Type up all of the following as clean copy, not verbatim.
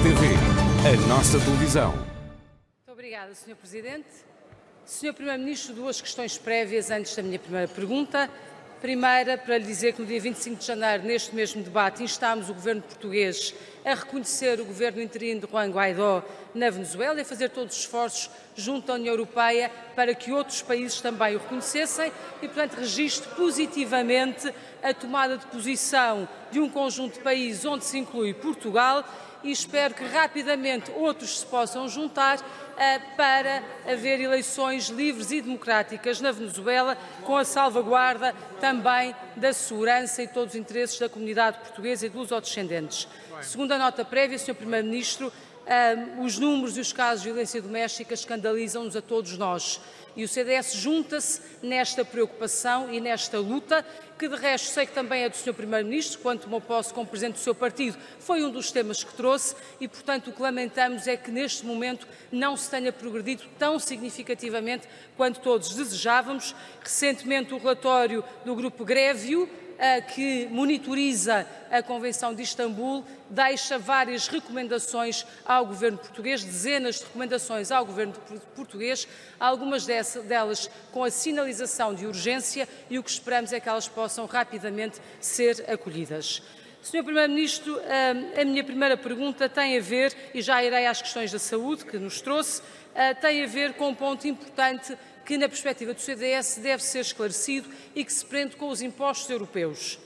TV, a nossa televisão. Muito obrigada, Sr. Presidente. Sr. Primeiro-Ministro, duas questões prévias antes da minha primeira pergunta. Primeira, para lhe dizer que no dia 25 de janeiro, neste mesmo debate, instámos o Governo português a reconhecer o Governo interino de Juan Guaidó na Venezuela e a fazer todos os esforços junto à União Europeia para que outros países também o reconhecessem e, portanto, registro positivamente a tomada de posição de um conjunto de países onde se inclui Portugal e espero que rapidamente outros se possam juntar para haver eleições livres e democráticas na Venezuela, com a salvaguarda também da segurança e todos os interesses da comunidade portuguesa e dos lusodescendentes. Segunda nota prévia, Sr. Primeiro-Ministro, os números e os casos de violência doméstica escandalizam-nos a todos nós e o CDS junta-se nesta preocupação e nesta luta, que de resto sei que também é do Sr. Primeiro-Ministro, quando tomou posse como Presidente do seu partido, foi um dos temas que trouxe e, portanto, o que lamentamos é que neste momento não se tenha progredido tão significativamente quanto todos desejávamos. Recentemente o relatório do Grupo Grevio, que monitoriza a Convenção de Istambul, deixa várias recomendações ao Governo português, dezenas de recomendações ao Governo português, algumas delas com a sinalização de urgência e o que esperamos é que elas possam rapidamente ser acolhidas. Sr. Primeiro-Ministro, a minha primeira pergunta tem a ver, e já irei às questões da saúde que nos trouxe, tem a ver com um ponto importante que, na perspectiva do CDS, deve ser esclarecido e que se prende com os impostos europeus.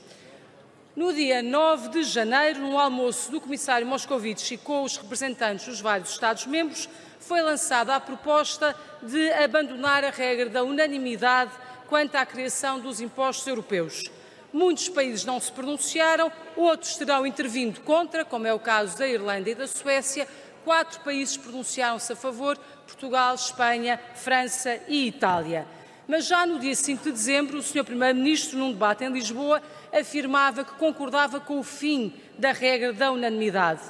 No dia 9 de janeiro, num almoço do Comissário Moscovici com os representantes dos vários Estados-membros, foi lançada a proposta de abandonar a regra da unanimidade quanto à criação dos impostos europeus. Muitos países não se pronunciaram, outros terão intervindo contra, como é o caso da Irlanda e da Suécia. 4 países pronunciaram-se a favor: Portugal, Espanha, França e Itália. Mas já no dia 5 de dezembro, o Sr. Primeiro-Ministro, num debate em Lisboa, afirmava que concordava com o fim da regra da unanimidade.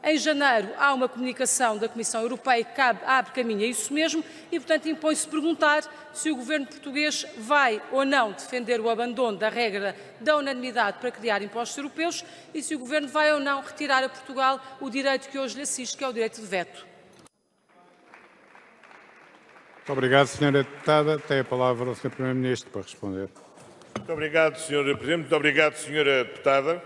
Em janeiro, há uma comunicação da Comissão Europeia que abre caminho a isso mesmo e, portanto, impõe-se perguntar se o Governo português vai ou não defender o abandono da regra da unanimidade para criar impostos europeus e se o Governo vai ou não retirar a Portugal o direito que hoje lhe assiste, que é o direito de veto. Muito obrigado, Sra. Deputada. Tem a palavra o Sr. Primeiro-Ministro para responder. Muito obrigado, Sr. Presidente. Muito obrigado, Sra. Deputada.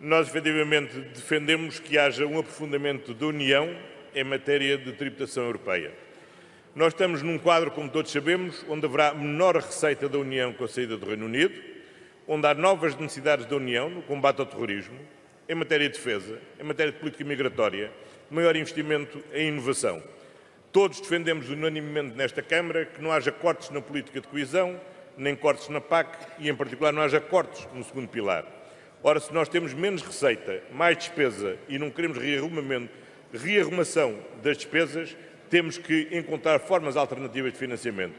Nós, efetivamente, defendemos que haja um aprofundamento da União em matéria de tributação europeia. Nós estamos num quadro, como todos sabemos, onde haverá menor receita da União com a saída do Reino Unido, onde há novas necessidades da União no combate ao terrorismo, em matéria de defesa, em matéria de política migratória, maior investimento em inovação. Todos defendemos unanimemente nesta Câmara que não haja cortes na política de coesão, nem cortes na PAC e, em particular, não haja cortes no segundo pilar. Ora, se nós temos menos receita, mais despesa e não queremos rearrumação das despesas, temos que encontrar formas alternativas de financiamento.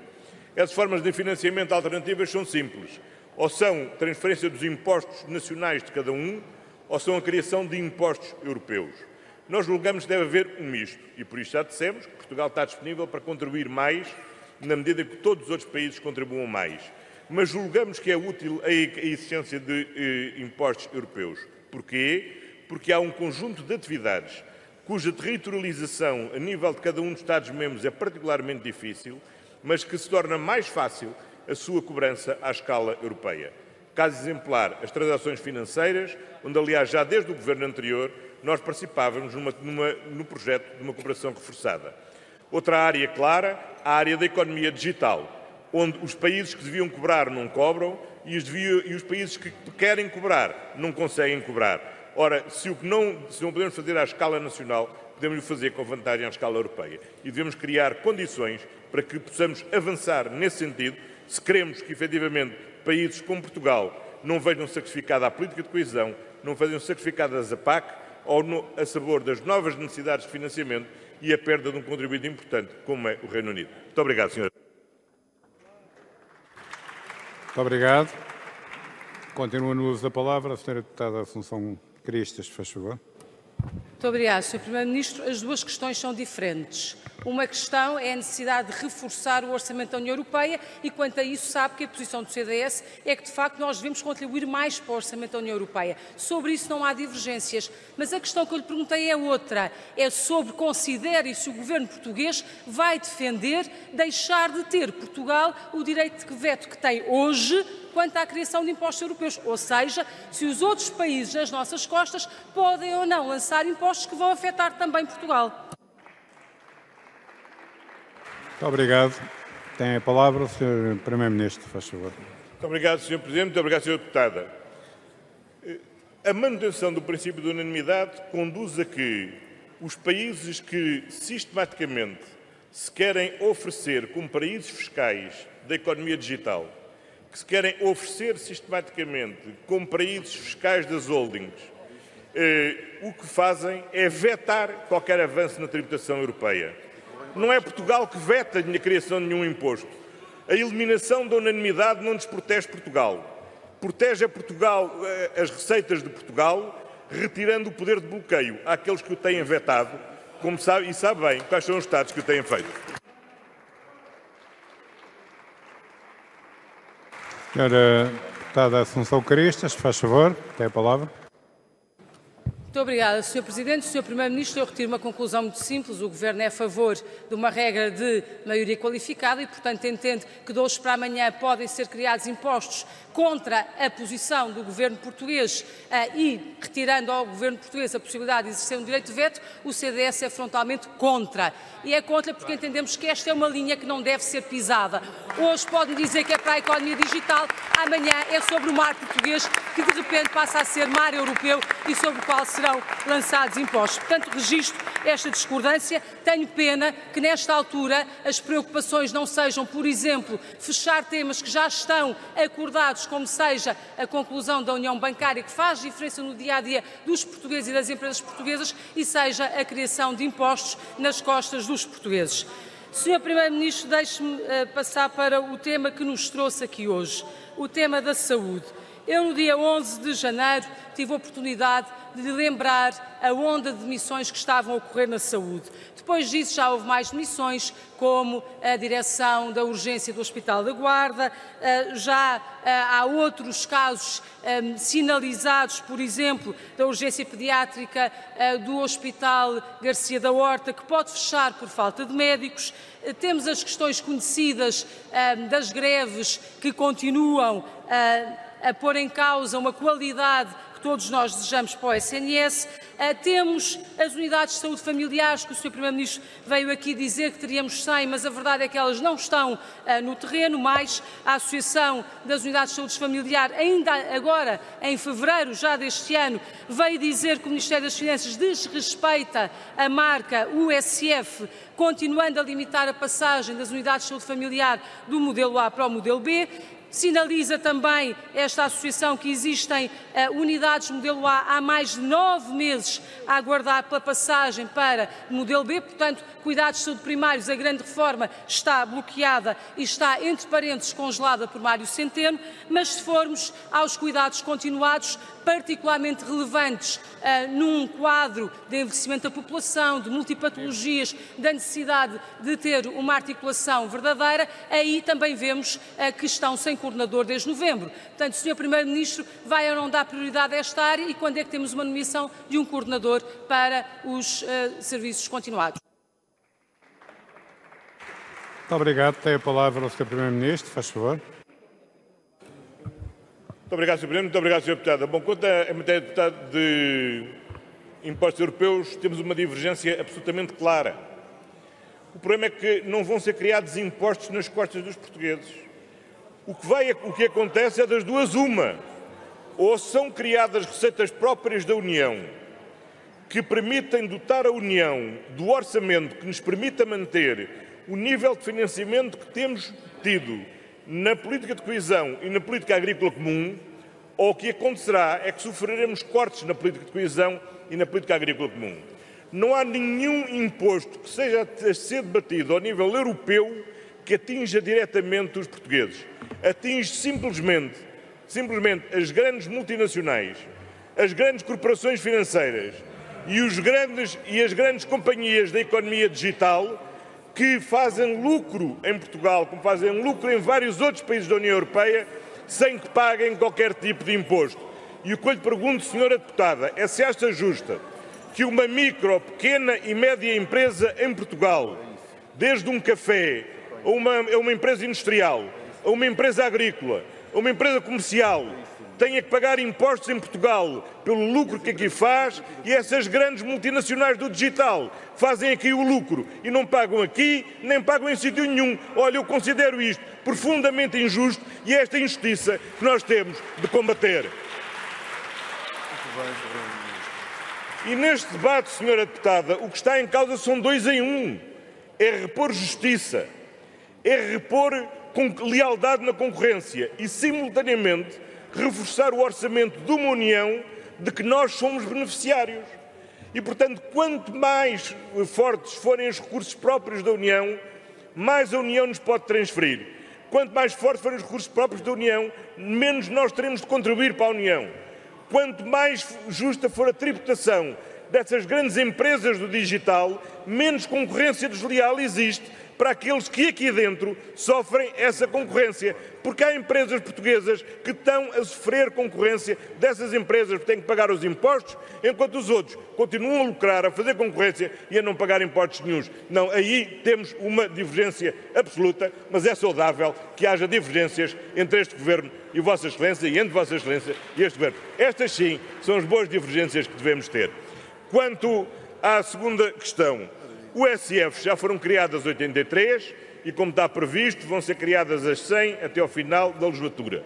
Essas formas de financiamento alternativas são simples. Ou são transferência dos impostos nacionais de cada um, ou são a criação de impostos europeus. Nós julgamos que deve haver um misto e, por isso, já dissemos que Portugal está disponível para contribuir mais, na medida que todos os outros países contribuam mais. Mas julgamos que é útil a existência de impostos europeus. Porquê? Porque há um conjunto de atividades cuja territorialização a nível de cada um dos Estados-membros é particularmente difícil, mas que se torna mais fácil a sua cobrança à escala europeia. Caso exemplar, as transações financeiras, onde, aliás, já desde o governo anterior, nós participávamos no projeto de uma cooperação reforçada. Outra área clara, a área da economia digital, onde os países que deviam cobrar não cobram e os países que querem cobrar não conseguem cobrar. Ora, se não podemos fazer à escala nacional, podemos fazer com vantagem à escala europeia. E devemos criar condições para que possamos avançar nesse sentido, se queremos que, efetivamente, países como Portugal não vejam sacrificada a política de coesão, não vejam sacrificadas a PAC, ou a sabor das novas necessidades de financiamento e a perda de um contribuinte importante, como é o Reino Unido. Muito obrigado, Sr. Muito obrigado. Continua no uso da palavra a Sra. Deputada Assunção Cristas, faz favor. Muito obrigada, Sr. Primeiro-Ministro. As duas questões são diferentes. uma questão é a necessidade de reforçar o orçamento da União Europeia e, quanto a isso, sabe que a posição do CDS é que, de facto, nós devemos contribuir mais para o orçamento da União Europeia. Sobre isso não há divergências, mas a questão que eu lhe perguntei é outra, é sobre considere se o governo português vai defender deixar de ter Portugal o direito de veto que tem hoje quanto à criação de impostos europeus, ou seja, se os outros países nas nossas costas podem ou não lançar impostos que vão afetar também Portugal. Muito obrigado. Tem a palavra o Sr. Primeiro-Ministro, faz favor. Muito obrigado, Sr. Presidente. Muito obrigado, Sra. Deputada. A manutenção do princípio de unanimidade conduz a que os países que sistematicamente se querem oferecer como paraísos fiscais da economia digital, que se querem oferecer sistematicamente como paraísos fiscais das holdings, o que fazem é vetar qualquer avanço na tributação europeia. Não é Portugal que veta a criação de nenhum imposto. A eliminação da unanimidade não desprotege Portugal. Protege a Portugal, as receitas de Portugal, retirando o poder de bloqueio àqueles que o têm vetado, como sabe, e sabe bem quais são os Estados que o têm feito. Senhora Deputada Assunção Cristas, faz favor, tem a palavra. Muito obrigada, Sr. Presidente. Sr. Primeiro-Ministro, eu retiro uma conclusão muito simples. O Governo é a favor de uma regra de maioria qualificada e, portanto, entende que de hoje para amanhã podem ser criados impostos contra a posição do Governo português e retirando ao Governo português a possibilidade de exercer um direito de veto, o CDS é frontalmente contra. E é contra porque entendemos que esta é uma linha que não deve ser pisada. Hoje pode-me dizer que é para a economia digital, amanhã é sobre o mar português, que de repente passa a ser mar europeu e sobre o qual serão lançados impostos. Portanto, registro esta discordância. Tenho pena que, nesta altura, as preocupações não sejam, por exemplo, fechar temas que já estão acordados, como seja a conclusão da União Bancária, que faz diferença no dia-a-dia dos portugueses e das empresas portuguesas, e seja a criação de impostos nas costas dos portugueses. Sr. Primeiro-Ministro, deixe-me passar para o tema que nos trouxe aqui hoje, o tema da saúde. Eu, no dia 11 de janeiro, tive a oportunidade de lembrar a onda de demissões que estavam a ocorrer na saúde. Depois disso já houve mais demissões, como a direção da urgência do Hospital da Guarda, já há outros casos sinalizados, por exemplo, da urgência pediátrica do Hospital Garcia da Horta, que pode fechar por falta de médicos. Temos as questões conhecidas das greves que continuam a pôr em causa uma qualidade que todos nós desejamos para o SNS. Temos as unidades de saúde familiares, que o Sr. Primeiro-Ministro veio aqui dizer que teríamos 100, mas a verdade é que elas não estão no terreno, mais a Associação das Unidades de Saúde Familiar, ainda agora, em fevereiro já deste ano, veio dizer que o Ministério das Finanças desrespeita a marca USF, continuando a limitar a passagem das unidades de saúde familiar do modelo A para o modelo B. Sinaliza também esta associação que existem unidades modelo A há mais de 9 meses a aguardar pela passagem para modelo B, portanto, cuidados de saúde primários, a grande reforma está bloqueada e está, entre parênteses, congelada por Mário Centeno, mas se formos aos cuidados continuados, particularmente relevantes num quadro de envelhecimento da população, de multipatologias, da necessidade de ter uma articulação verdadeira, aí também vemos que estão sem coordenador desde novembro. Portanto, Sr. Primeiro-Ministro, vai ou não dar prioridade a esta área e quando é que temos uma nomeação de um coordenador para os serviços continuados? Muito obrigado. Tem a palavra o Sr. Primeiro-Ministro, faz favor. Muito obrigado, Sr. Presidente. Muito obrigado, Sra. Deputada. Bom, quanto à matéria de impostos europeus, temos uma divergência absolutamente clara. O problema é que não vão ser criados impostos nas costas dos portugueses. O que acontece é das duas uma. Ou são criadas receitas próprias da União, que permitem dotar a União do orçamento que nos permita manter o nível de financiamento que temos tido na política de coesão e na política agrícola comum, ou o que acontecerá é que sofreremos cortes na política de coesão e na política agrícola comum. Não há nenhum imposto que seja a ser debatido ao nível europeu que atinja diretamente os portugueses. Atinge simplesmente as grandes multinacionais, as grandes corporações financeiras e as grandes companhias da economia digital que fazem lucro em Portugal, como fazem lucro em vários outros países da União Europeia, sem que paguem qualquer tipo de imposto. E o que eu lhe pergunto, senhora deputada, é se acha justa que uma micro, pequena e média empresa em Portugal, desde um café a uma empresa industrial, a uma empresa agrícola, a uma empresa comercial, tenha que pagar impostos em Portugal pelo lucro que aqui faz, e essas grandes multinacionais do digital fazem aqui o lucro e não pagam aqui, nem pagam em sítio nenhum. Olha, eu considero isto profundamente injusto e é esta injustiça que nós temos de combater. E neste debate, senhora deputada, o que está em causa são dois em um. É repor justiça, é repor lealdade na concorrência e, simultaneamente, reforçar o orçamento de uma União de que nós somos beneficiários. E, portanto, quanto mais fortes forem os recursos próprios da União, mais a União nos pode transferir. Quanto mais fortes forem os recursos próprios da União, menos nós teremos de contribuir para a União. Quanto mais justa for a tributação dessas grandes empresas do digital, menos concorrência desleal existe para aqueles que aqui dentro sofrem essa concorrência. Porque há empresas portuguesas que estão a sofrer concorrência dessas empresas, que têm que pagar os impostos, enquanto os outros continuam a lucrar, a fazer concorrência e a não pagar impostos nenhuns. Não, aí temos uma divergência absoluta, mas é saudável que haja divergências entre este Governo e Vossa Excelência, e entre Vossa Excelência e este Governo. Estas sim são as boas divergências que devemos ter. Quanto à segunda questão, o SF já foram criadas 83 e, como está previsto, vão ser criadas as 100 até ao final da legislatura.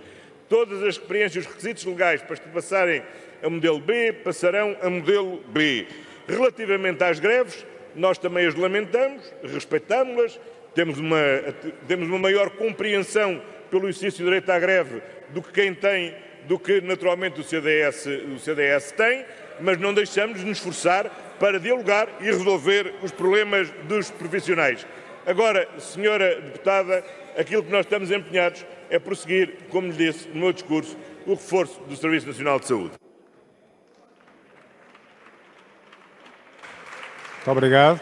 Todas as experiências, os requisitos legais para passarem a modelo B, passarão a modelo B. Relativamente às greves, nós também as lamentamos, respeitamos-las, temos uma maior compreensão pelo exercício do direito à greve do que quem tem, do que naturalmente o CDS tem, mas não deixamos de nos esforçar para dialogar e resolver os problemas dos profissionais. Agora, senhora deputada, aquilo que nós estamos empenhados é prosseguir, como lhe disse no meu discurso, o reforço do Serviço Nacional de Saúde. Muito obrigado.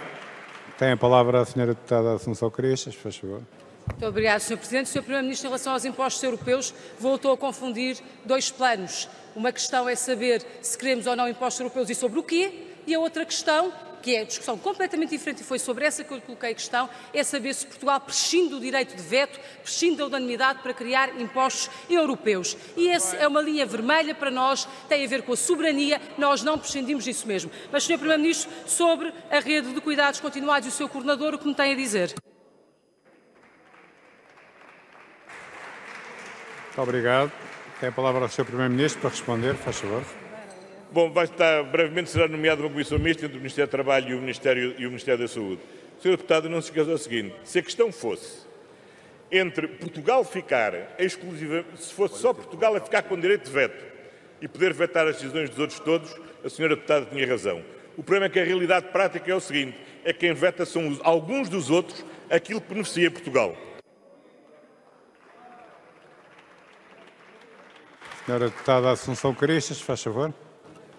Tem a palavra a senhora deputada Assunção Crestas, faz favor. Muito obrigado, Sr. Presidente. O Sr. Primeiro-Ministro, em relação aos impostos europeus, voltou a confundir dois planos. Uma questão é saber se queremos ou não impostos europeus e sobre o quê, e a outra questão, que é a discussão completamente diferente e foi sobre essa que eu lhe coloquei a questão, é saber se Portugal prescinde do direito de veto, prescinde da unanimidade para criar impostos europeus. E essa é uma linha vermelha para nós, tem a ver com a soberania, nós não prescindimos disso mesmo. Mas, Sr. Primeiro-Ministro, sobre a rede de cuidados continuados e o seu coordenador, o que me tem a dizer? Muito obrigado. Tem a palavra ao Sr. Primeiro-Ministro para responder, faz favor. Bom, brevemente será nomeada uma comissão mista entre o Ministério do Trabalho e o Ministério da Saúde. Sr. Deputado, não se esqueça o seguinte, se a questão fosse entre Portugal ficar exclusiva, se fosse só Portugal a ficar com direito de veto e poder vetar as decisões dos outros todos, a Sra. Deputada tinha razão. O problema é que a realidade prática é o seguinte, é que quem veta são alguns dos outros aquilo que beneficia Portugal. Senhora deputada Assunção Crestas, faz favor.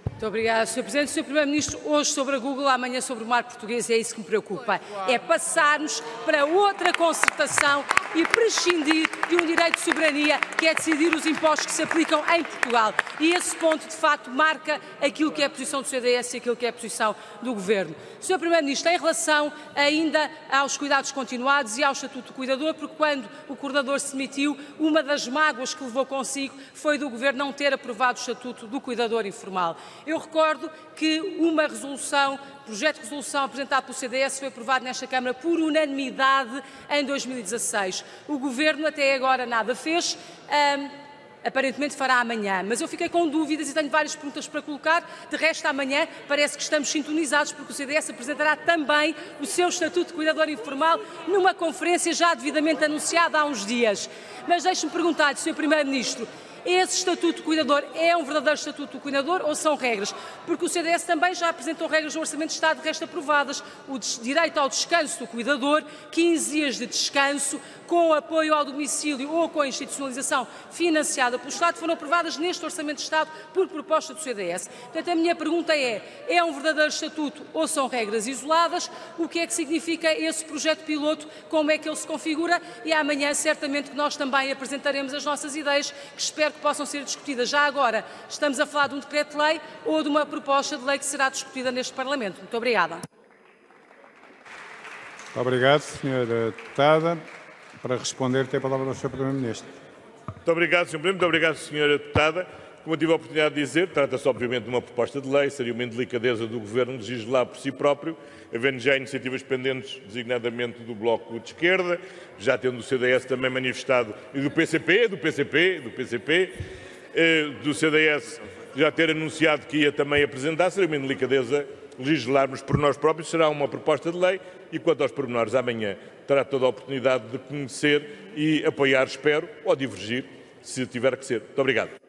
Muito obrigada, Sr. Presidente. Sr. Primeiro-Ministro, hoje sobre a Google, amanhã sobre o mar português, é isso que me preocupa. É passarmos para outra concertação e prescindir de um direito de soberania, que é decidir os impostos que se aplicam em Portugal. E esse ponto, de facto, marca aquilo que é a posição do CDS e aquilo que é a posição do Governo. Sr. Primeiro-Ministro, em relação ainda aos cuidados continuados e ao Estatuto do Cuidador, porque quando o coordenador se demitiu, uma das mágoas que levou consigo foi do Governo não ter aprovado o Estatuto do Cuidador Informal. Eu recordo que uma resolução, projeto de resolução apresentado pelo CDS foi aprovado nesta Câmara por unanimidade em 2016. O Governo até agora nada fez. Aparentemente fará amanhã, mas eu fiquei com dúvidas e tenho várias perguntas para colocar. De resto, amanhã parece que estamos sintonizados, porque o CDS apresentará também o seu Estatuto de Cuidador Informal numa conferência já devidamente anunciada há uns dias. Mas deixe-me perguntar-lhe, Sr. Primeiro-Ministro, Esse Estatuto do Cuidador é um verdadeiro Estatuto do Cuidador ou são regras? Porque o CDS também já apresentou regras no Orçamento de Estado, de resto aprovadas. O direito ao descanso do cuidador, 15 dias de descanso, com apoio ao domicílio ou com a institucionalização financiada pelo Estado, foram aprovadas neste Orçamento de Estado por proposta do CDS. Portanto, a minha pergunta é um verdadeiro Estatuto ou são regras isoladas? O que é que significa esse projeto piloto? Como é que ele se configura? E amanhã, certamente, que nós também apresentaremos as nossas ideias, que espero que possam ser discutidas. Já agora, estamos a falar de um decreto-lei ou de uma proposta de lei que será discutida neste Parlamento. Muito obrigada. Obrigado, Sra. Deputada. Para responder, tem a palavra o Sr. Primeiro-Ministro. Muito obrigado, Sr. Presidente. Muito obrigado, Sra. Deputada. Como eu tive a oportunidade de dizer, trata-se obviamente de uma proposta de lei, seria uma indelicadeza do Governo legislar por si próprio, havendo já iniciativas pendentes, designadamente do Bloco de Esquerda, já tendo o CDS também manifestado, e do CDS já ter anunciado que ia também apresentar, seria uma indelicadeza legislarmos por nós próprios, será uma proposta de lei e quanto aos pormenores, amanhã terá toda a oportunidade de conhecer e apoiar, espero, ou divergir, se tiver que ser. Muito obrigado.